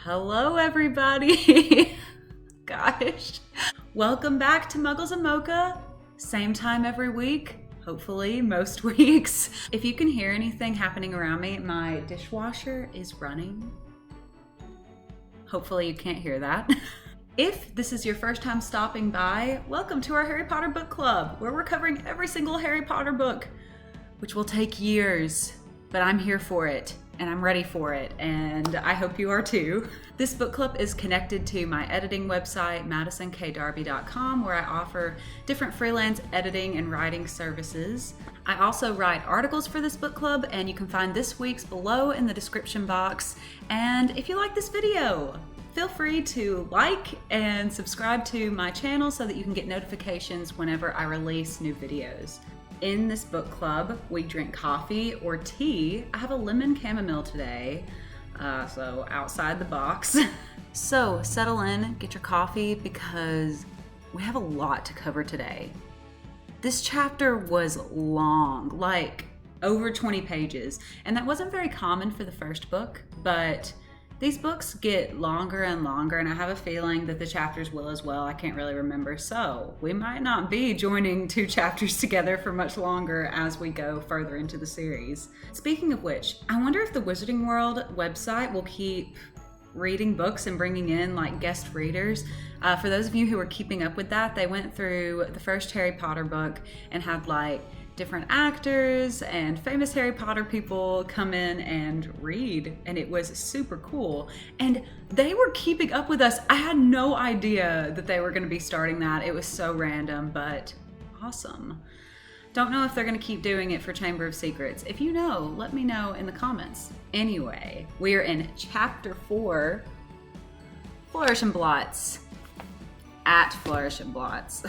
Hello, everybody. Gosh. Welcome back to Muggles and Mocha. Same time every week, hopefully most weeks. If you can hear anything happening around me, my dishwasher is running. Hopefully you can't hear that. If this is your first time stopping by, welcome to our Harry Potter book club, where we're covering every single Harry Potter book, which will take years, but I'm here for it. And I'm ready for it, and I hope you are too. This book club is connected to my editing website, MadisonKdarby.com, where I offer different freelance editing and writing services. I also write articles for this book club, and you can find this week's below in the description box. And if you like this video, feel free to like and subscribe to my channel so that you can get notifications whenever I release new videos. In this book club, we drink coffee or tea. I have a lemon chamomile today, so outside the box. So settle in, get your coffee, because we have a lot to cover today. This chapter was long, like over 20 pages, and that wasn't very common for the first book, but these books get longer and longer, and I have a feeling that the chapters will as well. I can't really remember, so we might not be joining two chapters together for much longer as we go further into the series. Speaking of which, I wonder if the Wizarding World website will keep reading books and bringing in like guest readers. For those of you who are keeping up with that, they went through the first Harry Potter book and had like different actors and famous Harry Potter people come in and read, and it was super cool. And they were keeping up with us. I had no idea that they were going to be starting that. It was so random, but awesome. Don't know if they're going to keep doing it for Chamber of Secrets. If you know, let me know in the comments. Anyway, we are in chapter 4, Flourish and Blots. At Flourish and Blots.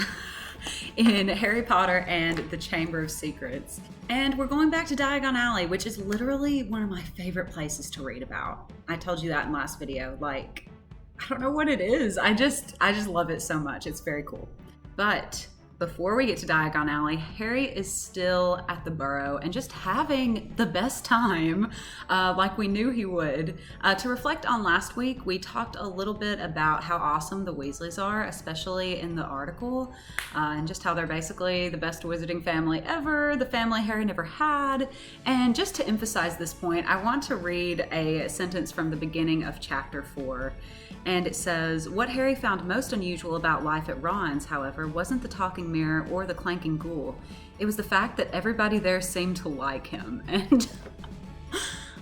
In Harry Potter and the Chamber of Secrets. And we're going back to Diagon Alley, which is literally one of my favorite places to read about. I told you that in last video. Like, I don't know what it is. I just love it so much. It's very cool. But before we get to Diagon Alley, Harry is still at the Burrow and just having the best time, like we knew he would. To reflect on last week, we talked a little bit about how awesome the Weasleys are, especially in the article, and just how they're basically the best wizarding family ever, the family Harry never had. And just to emphasize this point, I want to read a sentence from the beginning of chapter 4. And it says, "What Harry found most unusual about life at Ron's, however, wasn't the talking mirror or the clanking ghoul. It was the fact that everybody there seemed to like him." And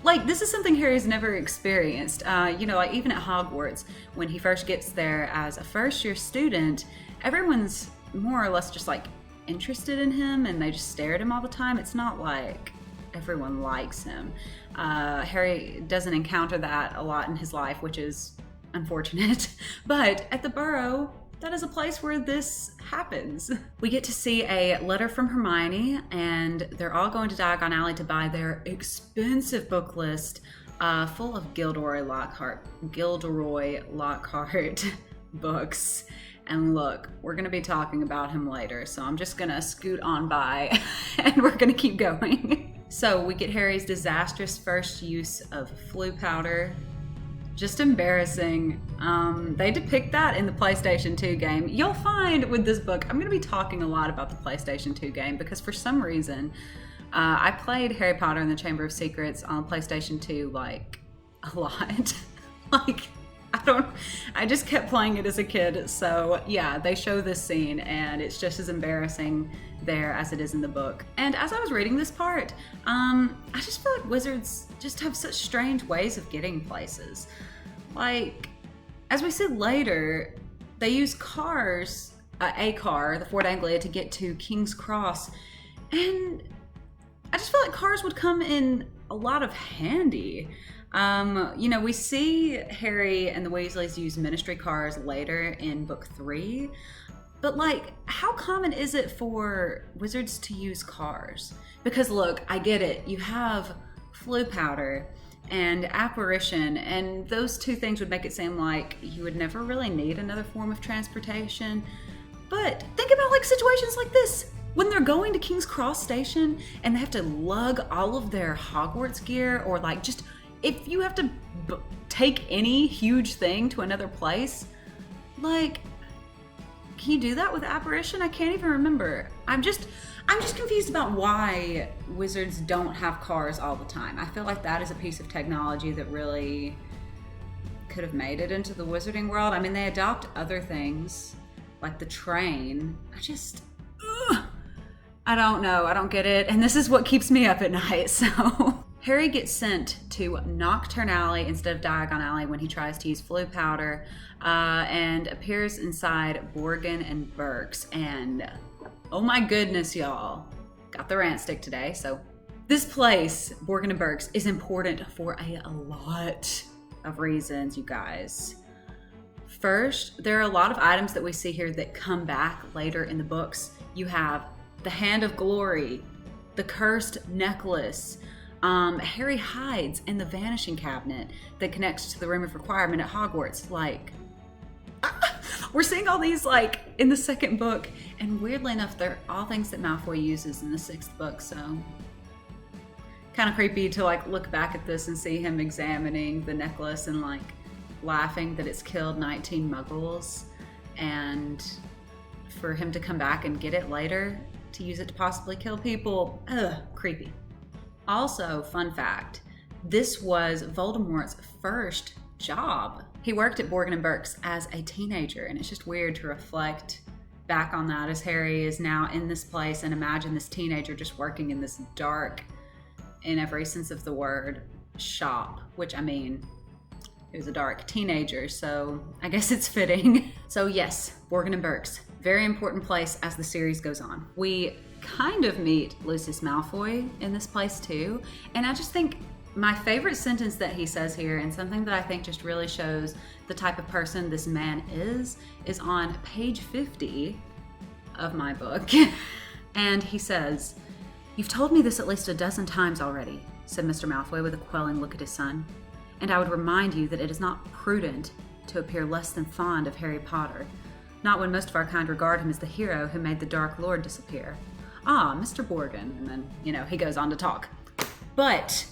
like, this is something Harry's never experienced. Like even at Hogwarts, when he first gets there as a first-year student, everyone's more or less just like interested in him and they just stare at him all the time. It's not like everyone likes him. Harry doesn't encounter that a lot in his life, which is unfortunate. But at the Burrow, that is a place where this happens. We get to see a letter from Hermione, and they're all going to Diagon Alley to buy their expensive book list full of Gilderoy Lockhart books. And look, we're going to be talking about him later, so I'm just going to scoot on by and we're going to keep going. So we get Harry's disastrous first use of flu powder. Just embarrassing. They depict that in the PlayStation 2 game. You'll find with this book, I'm going to be talking a lot about the PlayStation 2 game because for some reason, I played Harry Potter and the Chamber of Secrets on PlayStation 2 like a lot. I just kept playing it as a kid. So yeah, they show this scene and it's just as embarrassing there as it is in the book. And as I was reading this part, I just feel like wizards just have such strange ways of getting places. Like, as we see later, they use cars, a car, the Ford Anglia, to get to King's Cross. And I just feel like cars would come in a lot of handy. We see Harry and the Weasleys use ministry cars later in book 3, but like, how common is it for wizards to use cars? Because look, I get it, you have flu powder and apparition, and those two things would make it seem like you would never really need another form of transportation. But think about like situations like this. When they're going to King's Cross Station and they have to lug all of their Hogwarts gear or like just if you have to take any huge thing to another place, like, can you do that with apparition? I can't even remember. I'm just confused about why wizards don't have cars all the time. I feel like that is a piece of technology that really could have made it into the wizarding world. I mean, they adopt other things like the train. I don't know. I don't get it. And this is what keeps me up at night. So Harry gets sent to Nocturne Alley instead of Diagon Alley when he tries to use flu powder, and appears inside Borgin and Burke's. And oh my goodness, y'all. Got the rant stick today. So this place, Borgin and Burke's, is important for a lot of reasons, you guys. First, there are a lot of items that we see here that come back later in the books. You have the Hand of Glory, the Cursed Necklace. Harry hides in the Vanishing Cabinet that connects to the Room of Requirement at Hogwarts. Like, we're seeing all these like in the second book, and weirdly enough, they're all things that Malfoy uses in the sixth book. So kind of creepy to like look back at this and see him examining the necklace and like laughing that it's killed 19 Muggles, and for him to come back and get it later to use it to possibly kill people. Ugh, creepy. Also, fun fact, this was Voldemort's first job. He worked at Borgin and Burke's as a teenager, and it's just weird to reflect back on that as Harry is now in this place and imagine this teenager just working in this dark, in every sense of the word, shop, which, I mean, he was a dark teenager, so I guess it's fitting. So yes, Borgin and Burke's, very important place as the series goes on. We kind of meet Lucius Malfoy in this place too, and I just think my favorite sentence that he says here, and something that I think just really shows the type of person this man is on page 50 of my book. And he says, "You've told me this at least a dozen times already," said Mr. Malfoy with a quelling look at his son, "and I would remind you that it is not prudent to appear less than fond of Harry Potter, not when most of our kind regard him as the hero who made the Dark Lord disappear. Ah, Mr. Borgin," and then, he goes on to talk. But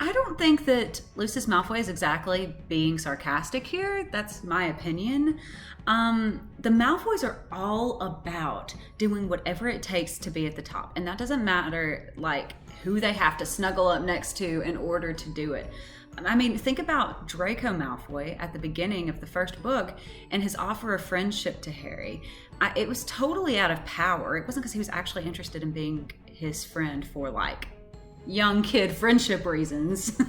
I don't think that Lucius Malfoy is exactly being sarcastic here. That's my opinion. The Malfoys are all about doing whatever it takes to be at the top. And that doesn't matter, like, who they have to snuggle up next to in order to do it. I mean, think about Draco Malfoy at the beginning of the first book and his offer of friendship to Harry. It was totally out of power. It wasn't because he was actually interested in being his friend for, like, young kid friendship reasons.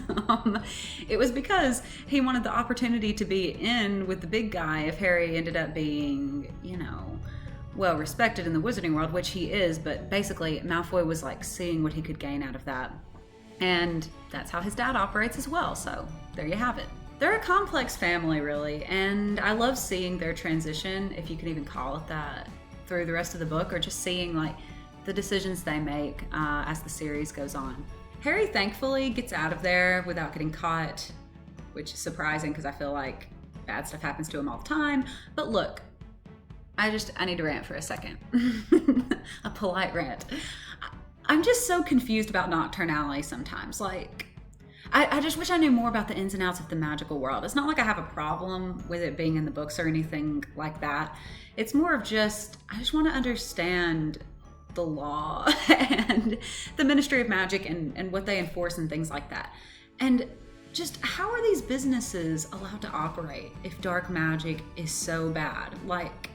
It was because he wanted the opportunity to be in with the big guy if Harry ended up being, well respected in the wizarding world, which he is, but basically Malfoy was like seeing what he could gain out of that. And that's how his dad operates as well, so there you have it. They're a complex family, really, and I love seeing their transition, if you can even call it that, through the rest of the book, or just seeing like the decisions they make as the series goes on. Harry thankfully gets out of there without getting caught, which is surprising because I feel like bad stuff happens to him all the time. But look, I need to rant for a second. A polite rant. I'm just so confused about Nocturne Alley sometimes. Like, I just wish I knew more about the ins and outs of the magical world. It's not like I have a problem with it being in the books or anything like that. It's more of just, I just want to understand the law and the Ministry of Magic and what they enforce and things like that. And just how are these businesses allowed to operate if dark magic is so bad? Like,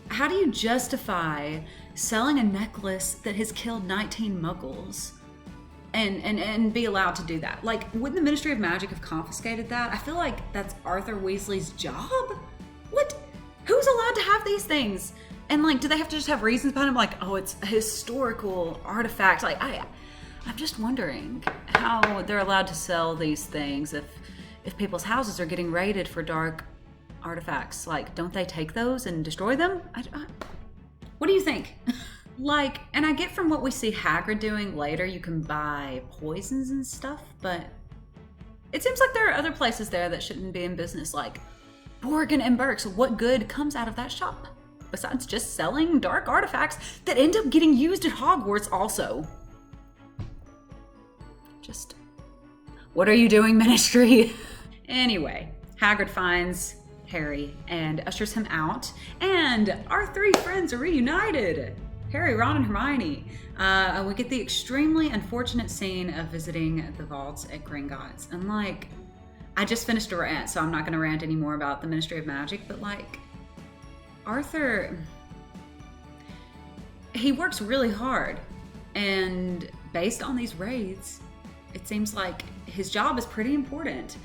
how do you justify selling a necklace that has killed 19 Muggles and be allowed to do that? Like, wouldn't the Ministry of Magic have confiscated that? I feel like that's Arthur Weasley's job. What? Who's allowed to have these things? And like, do they have to just have reasons behind them? Like, oh, it's a historical artifact. Like, I'm just wondering how they're allowed to sell these things if people's houses are getting raided for dark artifacts. Like, don't they take those and destroy them? What do you think? Like, and I get from what we see Hagrid doing later, you can buy poisons and stuff, but it seems like there are other places there that shouldn't be in business, like Borgin and Burke's. What good comes out of that shop? Besides just selling dark artifacts that end up getting used at Hogwarts also. Just, What are you doing, Ministry? Anyway, Hagrid finds Harry and ushers him out, and our three friends are reunited. Harry, Ron, and Hermione. We get the extremely unfortunate scene of visiting the vaults at Gringotts. And like, I just finished a rant, so I'm not going to rant anymore about the Ministry of Magic, but like, Arthur, he works really hard, and based on these raids, it seems like his job is pretty important.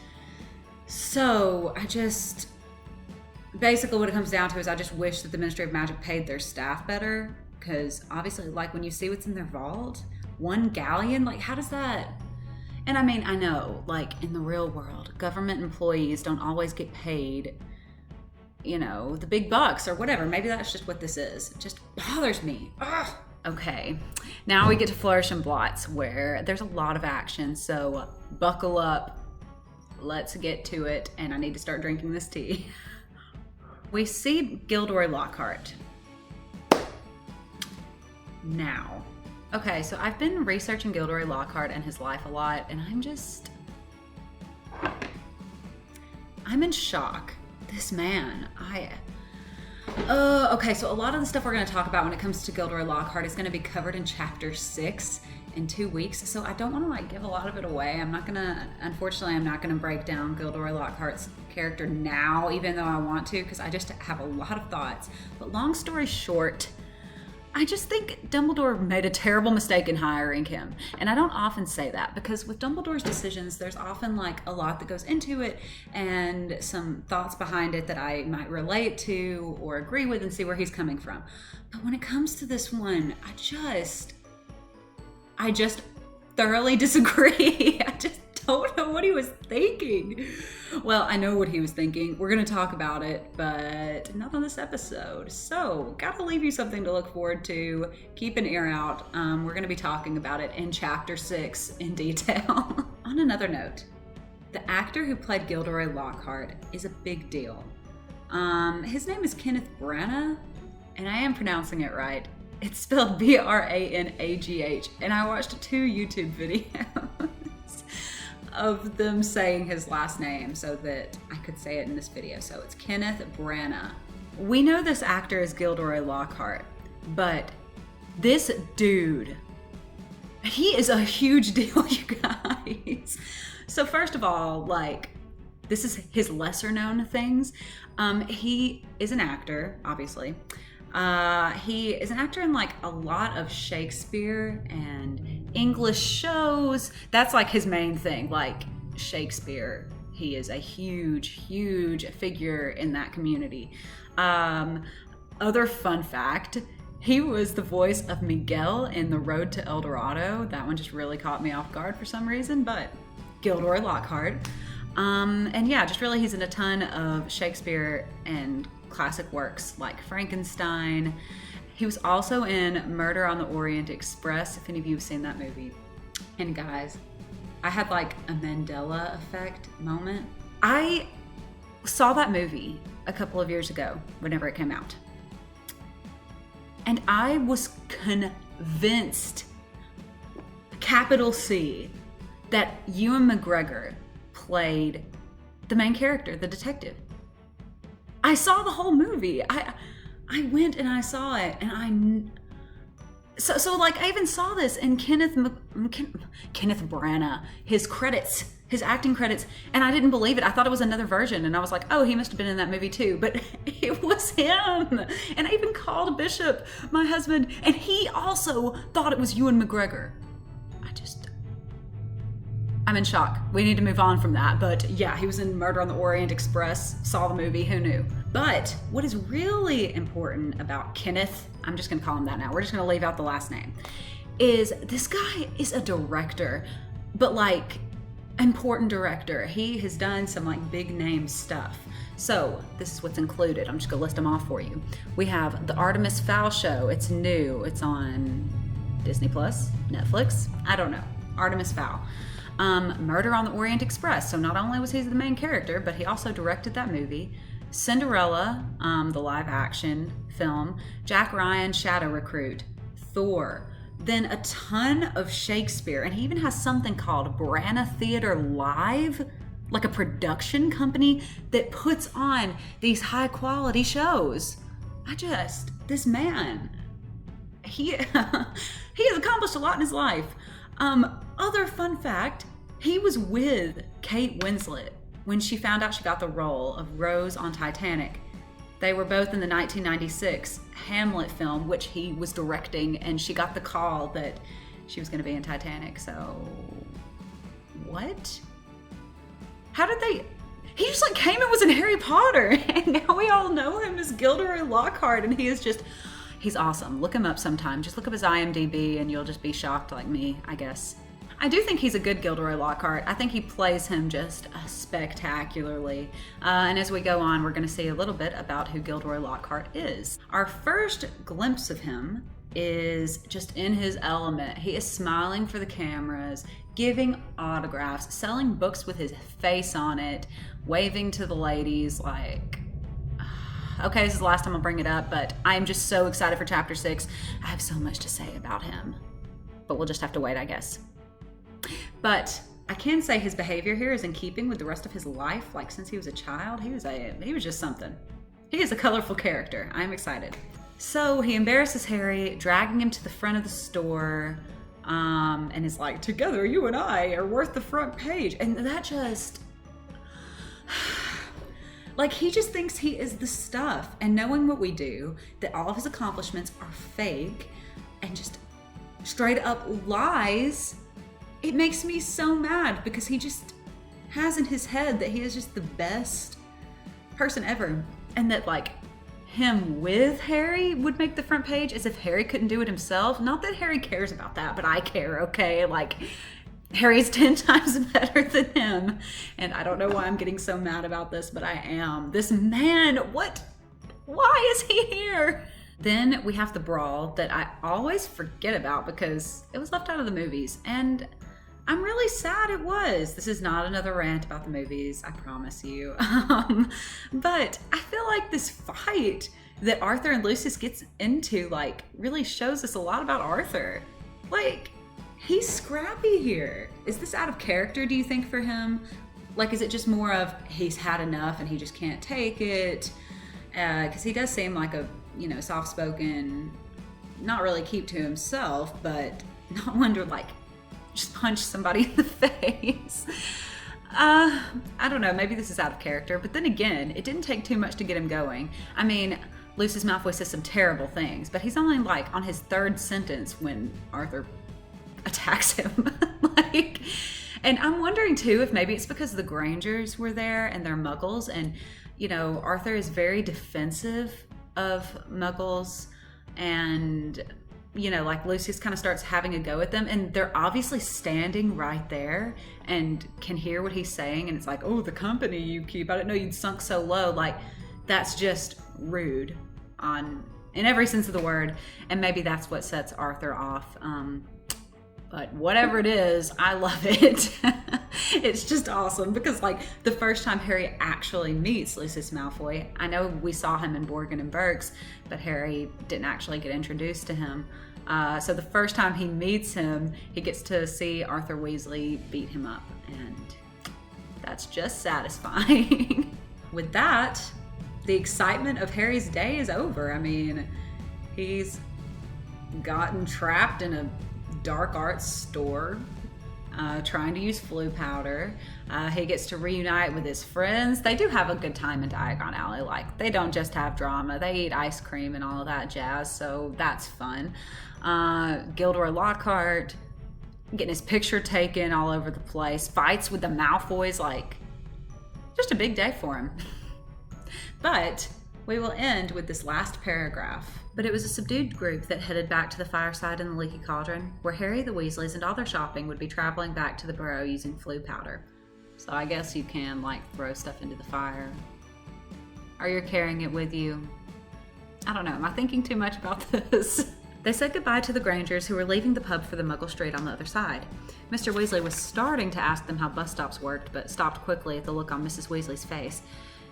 So basically what it comes down to is I just wish that the Ministry of Magic paid their staff better, because obviously, like, when you see what's in their vault, 1 galleon, like, how does that... And I mean, I know, like, in the real world, government employees don't always get paid, you know, the big bucks or whatever. Maybe that's just what this is. It just bothers me. Ugh. Okay, now we get to Flourish and Blots, where there's a lot of action, so buckle up. Let's get to it, and I need to start drinking this tea. We see Gilderoy Lockhart. Now, okay, so I've been researching Gilderoy Lockhart and his life a lot, and I'm in shock. This man, okay, so a lot of the stuff we're going to talk about when it comes to Gilderoy Lockhart is going to be covered in chapter 6 in 2 weeks, so I don't want to like give a lot of it away. Unfortunately, I'm not going to break down Gilderoy Lockhart's character now, even though I want to, because I just have a lot of thoughts. But long story short, I just think Dumbledore made a terrible mistake in hiring him. And I don't often say that, because with Dumbledore's decisions, there's often like a lot that goes into it and some thoughts behind it that I might relate to or agree with and see where he's coming from. But when it comes to this one, I just thoroughly disagree. I just don't know what he was thinking. Well, I know what he was thinking. We're going to talk about it, but not on this episode. So, gotta leave you something to look forward to. Keep an ear out. We're going to be talking about it in chapter 6 in detail. On another note, the actor who played Gilderoy Lockhart is a big deal. His name is Kenneth Branagh, and I am pronouncing it right. It's spelled Branagh, and I watched 2 YouTube videos of them saying his last name so that I could say it in this video. So it's Kenneth Branagh. We know this actor is Gilderoy Lockhart, but this dude, he is a huge deal, you guys. So first of all, like, this is his lesser known things. He is an actor, obviously. He is an actor in like a lot of Shakespeare and English shows. That's like his main thing, like Shakespeare. He is a huge figure in that community. Other fun fact, he was the voice of Miguel in The Road to El Dorado. That one just really caught me off guard for some reason, but Gilderoy Lockhart. And yeah, just really he's in a ton of Shakespeare and classic works like Frankenstein. He was also in Murder on the Orient Express, if any of you have seen that movie. And guys, I had like a Mandela effect moment. I saw that movie a couple of years ago, whenever it came out. And I was convinced, capital C, that Ewan McGregor played the main character, the detective. I saw the whole movie. I went and I saw it, and so like I even saw this in Kenneth Branagh, his credits, his acting credits, and I didn't believe it. I thought it was another version, and I was like, oh, he must have been in that movie too, but it was him. And I even called Bishop, my husband, and he also thought it was Ewan McGregor. I'm in shock. We need to move on from that. But yeah, he was in Murder on the Orient Express. Saw the movie, who knew? But what is really important about Kenneth, I'm just gonna call him that now, we're just gonna leave out the last name, is this guy is a director, but like important director. He has done some like big name stuff. So this is what's included. I'm just gonna list them off for you. We have the Artemis Fowl Show. It's new. It's on Disney Plus, Netflix. I don't know. Artemis Fowl. Murder on the Orient Express. So not only was he the main character, but he also directed that movie. Cinderella, the live action film. Jack Ryan, Shadow Recruit. Thor. then a ton of Shakespeare, and he even has something called Branagh Theatre Live, like a production company that puts on these high quality shows. This man, he has accomplished a lot in his life. Other fun fact, he was with Kate Winslet when she found out she got the role of Rose on Titanic. They were both in the 1996 Hamlet film, which he was directing, and she got the call that she was going to be in Titanic. So, what? How did they? He just like came and was in Harry Potter, and now we all know him as Gilderoy Lockhart, and he's awesome. Look him up sometime. Just look up his IMDb, and you'll just be shocked like me, I guess. I do think he's a good Gilderoy Lockhart. I think he plays him just spectacularly. And as we go on, we're going to see a little bit about who Gilderoy Lockhart is. Our first glimpse of him is just in his element. He is smiling for the cameras, giving autographs, selling books with his face on it, waving to the ladies like... Okay, this is the last time I'll bring it up, but I'm just so excited for Chapter 6. I have so much to say about him. But we'll just have to wait, I guess. But I can say his behavior here is in keeping with the rest of his life. Like since he was a child, he was just something. He is a colorful character. I'm excited. So he embarrasses Harry, dragging him to the front of the store, and is like, "Together, you and I are worth the front page." And that just, like, he just thinks he is the stuff. And knowing what we do, that all of his accomplishments are fake and just straight up lies, it makes me so mad because he just has in his head that he is just the best person ever. And that like him with Harry would make the front page, as if Harry couldn't do it himself. Not that Harry cares about that, but I care, okay? Like, Harry's 10 times better than him. And I don't know why I'm getting so mad about this, but I am. This man, why is he here? Then we have the brawl that I always forget about because it was left out of the movies. And I'm really sad it was. This is not another rant about the movies, I promise you. But I feel like this fight that Arthur and Lucius gets into, like, really shows us a lot about Arthur. Like, he's scrappy here. Is this out of character, do you think, for him? Like, is it just more of he's had enough and he just can't take it? Because he does seem like a, soft-spoken, not really keep to himself, but not one to, like, just punch somebody in the face. I don't know, maybe this is out of character, but then again, it didn't take too much to get him going. I mean, Lucius Malfoy says some terrible things, but he's only like on his third sentence when Arthur attacks him. And I'm wondering too if maybe it's because the Grangers were there and they're Muggles, and Arthur is very defensive of Muggles, and like Lucius kind of starts having a go at them, and they're obviously standing right there and can hear what he's saying, and it's like, "Oh, the company you keep, I didn't know you'd sunk so low." Like, that's just rude in every sense of the word, and maybe that's what sets Arthur off. But whatever it is, I love it. It's just awesome because, like, the first time Harry actually meets Lucius Malfoy, I know we saw him in Borgin and Burke's, but Harry didn't actually get introduced to him. So the first time he meets him, he gets to see Arthur Weasley beat him up, and that's just satisfying. With that, the excitement of Harry's day is over. I mean, he's gotten trapped in a dark arts store, trying to use flu powder. He gets to reunite with his friends. They do have a good time in Diagon Alley. Like, they don't just have drama. They eat ice cream and all of that jazz, so that's fun. Gilderoy Lockhart getting his picture taken all over the place. Fights with the Malfoys. Like, just a big day for him. But we will end with this last paragraph. But it was a subdued group that headed back to the fireside in the Leaky Cauldron, where Harry, the Weasleys, and all their shopping would be traveling back to the Burrow using flu powder. So I guess you can, like, throw stuff into the fire. Or you're carrying it with you. I don't know, am I thinking too much about this? They said goodbye to the Grangers, who were leaving the pub for the Muggle Street on the other side. Mr. Weasley was starting to ask them how bus stops worked, but stopped quickly at the look on Mrs. Weasley's face.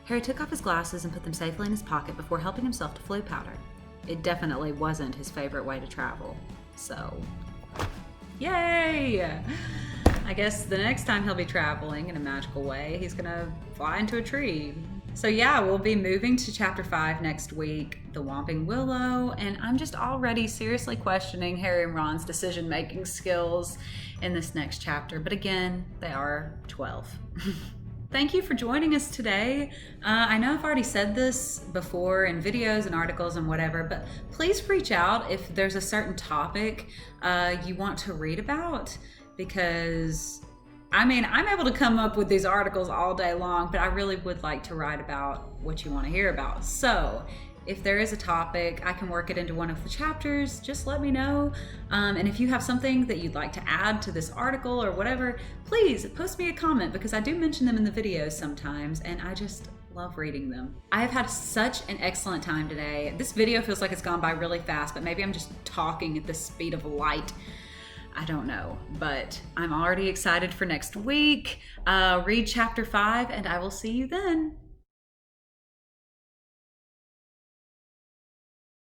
Harry took off his glasses and put them safely in his pocket before helping himself to flu powder. It definitely wasn't his favorite way to travel, so Yay! I guess the next time he'll be traveling in a magical way, he's gonna fly into a tree. So yeah, we'll be moving to chapter 5 next week, The Whomping Willow, and I'm just already seriously questioning Harry and Ron's decision-making skills in this next chapter. But again, they are 12. Thank you for joining us today. I know I've already said this before in videos and articles and whatever, but please reach out if there's a certain topic you want to read about, because I mean, I'm able to come up with these articles all day long, but I really would like to write about what you want to hear about. So if there is a topic, I can work it into one of the chapters. Just let me know. And if you have something that you'd like to add to this article or whatever, please post me a comment, because I do mention them in the videos sometimes, and I just love reading them. I have had such an excellent time today. This video feels like it's gone by really fast, but maybe I'm just talking at the speed of light. I don't know, but I'm already excited for next week. Read chapter 5, and I will see you then.